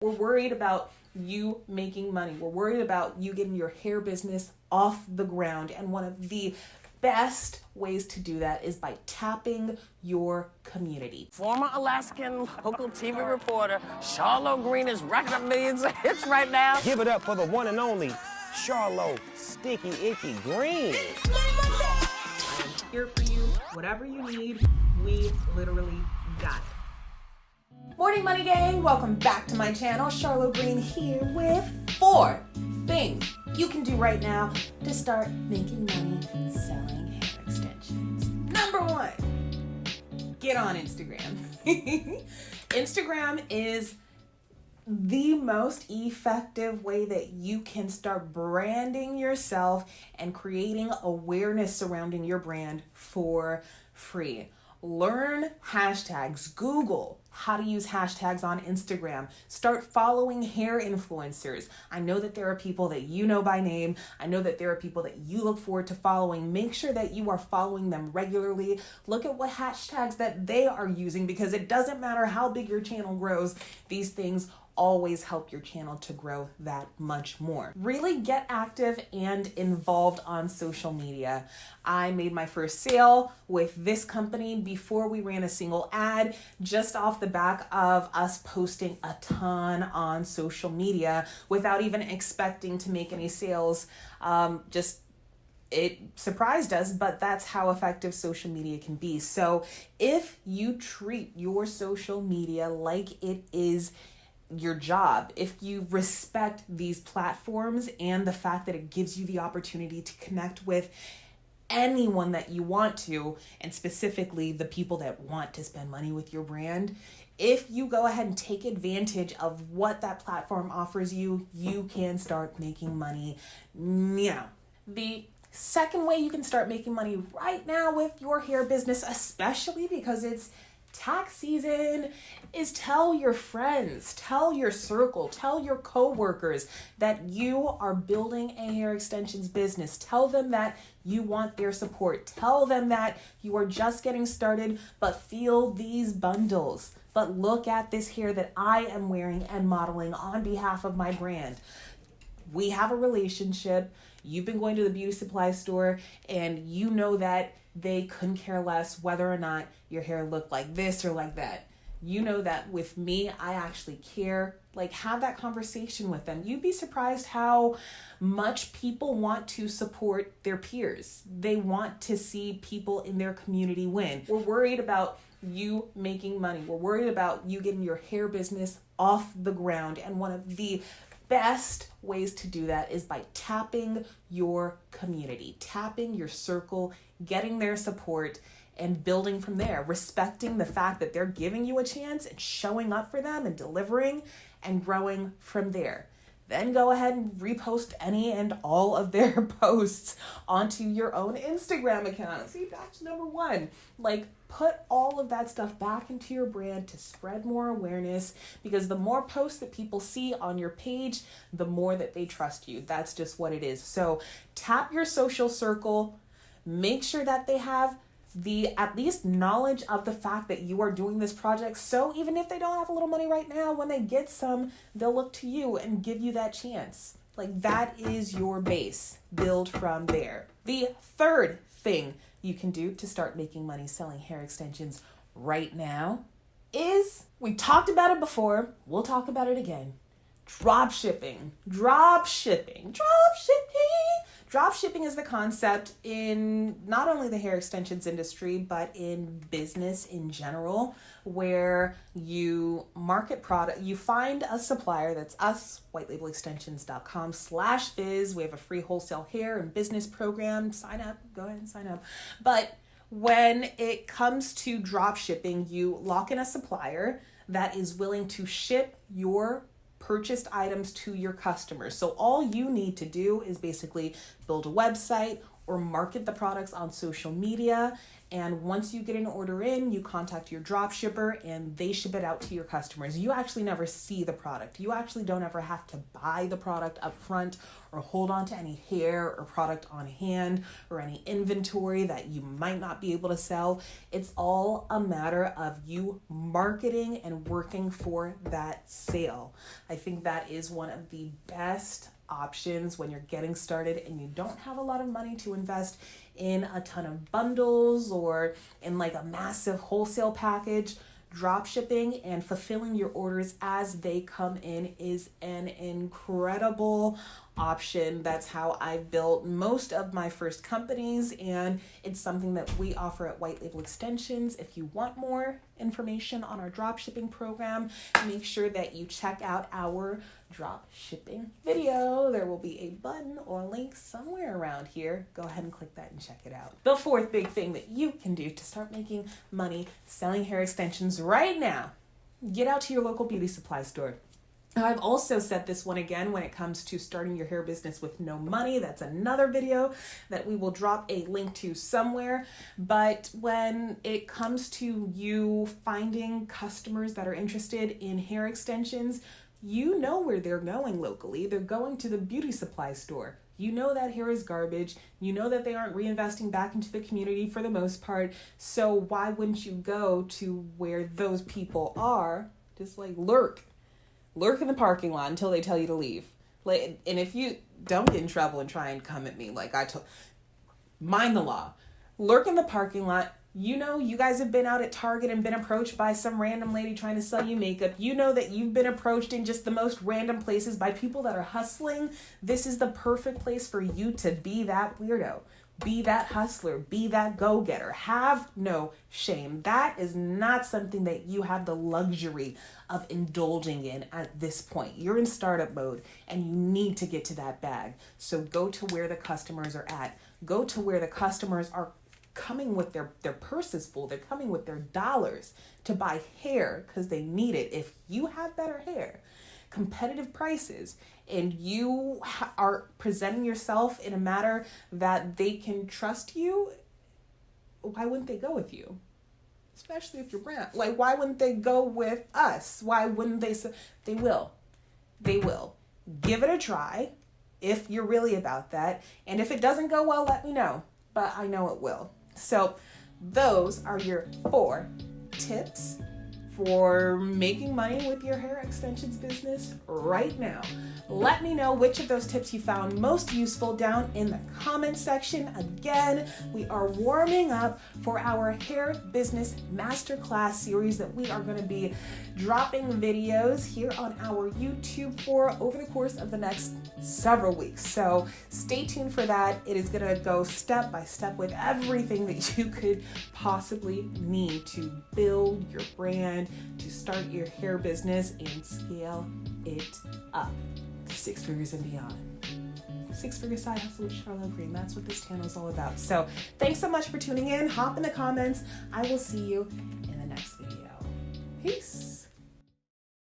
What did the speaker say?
We're worried about you making money. We're worried about you getting your hair business off the ground. And one of the best ways to do that is by tapping your community. Former Alaskan local TV reporter Charlo Greene is racking up millions of hits right now. Give it up for the one and only Charlo Sticky Icky Greene. I am here for you. Whatever you need, we literally got it. Morning Money Gang, welcome back to my channel. Charlo Greene here with 4 things you can do right now to start making money selling hair extensions. Number 1, get on Instagram. Instagram is the most effective way that you can start branding yourself and creating awareness surrounding your brand for free. Learn hashtags. Google how to use hashtags on Instagram. Start following hair influencers. I know that there are people that you know by name. I know that there are people that you look forward to following. Make sure that you are following them regularly. Look at what hashtags that they are using, because it doesn't matter how big your channel grows. These things always help your channel to grow that much more. Really get active and involved on social media. I made my first sale with this company before we ran a single ad, just off the back of us posting a ton on social media without even expecting to make any sales. It surprised us, but that's how effective social media can be. So if you treat your social media like it is your job, if you respect these platforms and the fact that it gives you the opportunity to connect with anyone that you want to, and specifically the people that want to spend money with your brand, if you go ahead and take advantage of what that platform offers you, you can start making money now. The second way you can start making money right now with your hair business, especially because it's tax season, is tell your friends, tell your circle, tell your coworkers that you are building a hair extensions business. Tell them that you want their support. Tell them that you are just getting started, but feel these bundles. But look at this hair that I am wearing and modeling on behalf of my brand. We have a relationship. You've been going to the beauty supply store and you know that they couldn't care less whether or not your hair looked like this or like that. You know that with me, I actually care. Like, have that conversation with them. You'd be surprised how much people want to support their peers. They want to see people in their community win. We're worried about you making money. We're worried about you getting your hair business off the ground. And one of the best ways to do that is by tapping your community, tapping your circle, getting their support, and building from there, respecting the fact that they're giving you a chance and showing up for them and delivering and growing from there. Then go ahead and repost any and all of their posts onto your own Instagram account. See, that's number 1. Like, put all of that stuff back into your brand to spread more awareness, because the more posts that people see on your page, the more that they trust you. That's just what it is. So tap your social circle, make sure that they have the at least knowledge of the fact that you are doing this project. So even if they don't have a little money right now, when they get some, they'll look to you and give you that chance. Like, that is your base. Build from there. The third thing you can do to start making money selling hair extensions right now is, we talked about it before, we'll talk about it again. Dropshipping. Dropshipping is the concept in not only the hair extensions industry, but in business in general, where you market product, you find a supplier, that's us, whitelabelextensions.com/biz. We have a free wholesale hair and business program. Sign up, go ahead and sign up. But when it comes to dropshipping, you lock in a supplier that is willing to ship your purchased items to your customers. So all you need to do is basically build a website, or market the products on social media. And once you get an order in, you contact your drop shipper and they ship it out to your customers. You actually never see the product. You actually don't ever have to buy the product up front or hold on to any hair or product on hand or any inventory that you might not be able to sell. It's all a matter of you marketing and working for that sale. I think that is one of the best options when you're getting started and you don't have a lot of money to invest in a ton of bundles or in like a massive wholesale package. Drop shipping and fulfilling your orders as they come in is an incredible option. That's how I built most of my first companies, and it's something that we offer at White Label Extensions. If you want more information on our drop shipping program, make sure that you check out our drop shipping video. There will be a button or link somewhere around here. Go ahead and click that and check it out. The fourth big thing that you can do to start making money selling hair extensions right now, get out to your local beauty supply store. I've also said this one again when it comes to starting your hair business with no money. That's another video that we will drop a link to somewhere. But when it comes to you finding customers that are interested in hair extensions, you know where they're going locally. They're going to the beauty supply store. You know that hair is garbage. You know that they aren't reinvesting back into the community for the most part. So why wouldn't you go to where those people are? Just like lurk in the parking lot until they tell you to leave. Like, and if you don't get in trouble and try and come at me, like mind the law. Lurk in the parking lot. You know, you guys have been out at Target and been approached by some random lady trying to sell you makeup. You know that you've been approached in just the most random places by people that are hustling. This is the perfect place for you to be that weirdo. Be that hustler. Be that go-getter. Have no shame. That is not something that you have the luxury of indulging in at this point. You're in startup mode and you need to get to that bag. So go to where the customers are at. Go to where the customers are coming with their purses full. They're coming with their dollars to buy hair because they need it. If you have better hair, competitive prices, and you are presenting yourself in a manner that they can trust you, why wouldn't they go with you? Especially if you're brand. Like, why wouldn't they go with us? Why wouldn't they? They will. They will. Give it a try if you're really about that. And if it doesn't go well, let me know. But I know it will. So those are your 4 tips for making money with your hair extensions business right now. Let me know which of those tips you found most useful down in the comment section. Again, we are warming up for our hair business masterclass series that we are going to be dropping videos here on our YouTube for over the course of the next several weeks. So stay tuned for that. It is going to go step by step with everything that you could possibly need to build your brand, to start your hair business and scale it up to 6 figures and beyond. 6-figure side hustle with Charlo Greene. That's what this channel is all about. So thanks so much for tuning in. Hop in the comments. I will see you in the next video. Peace.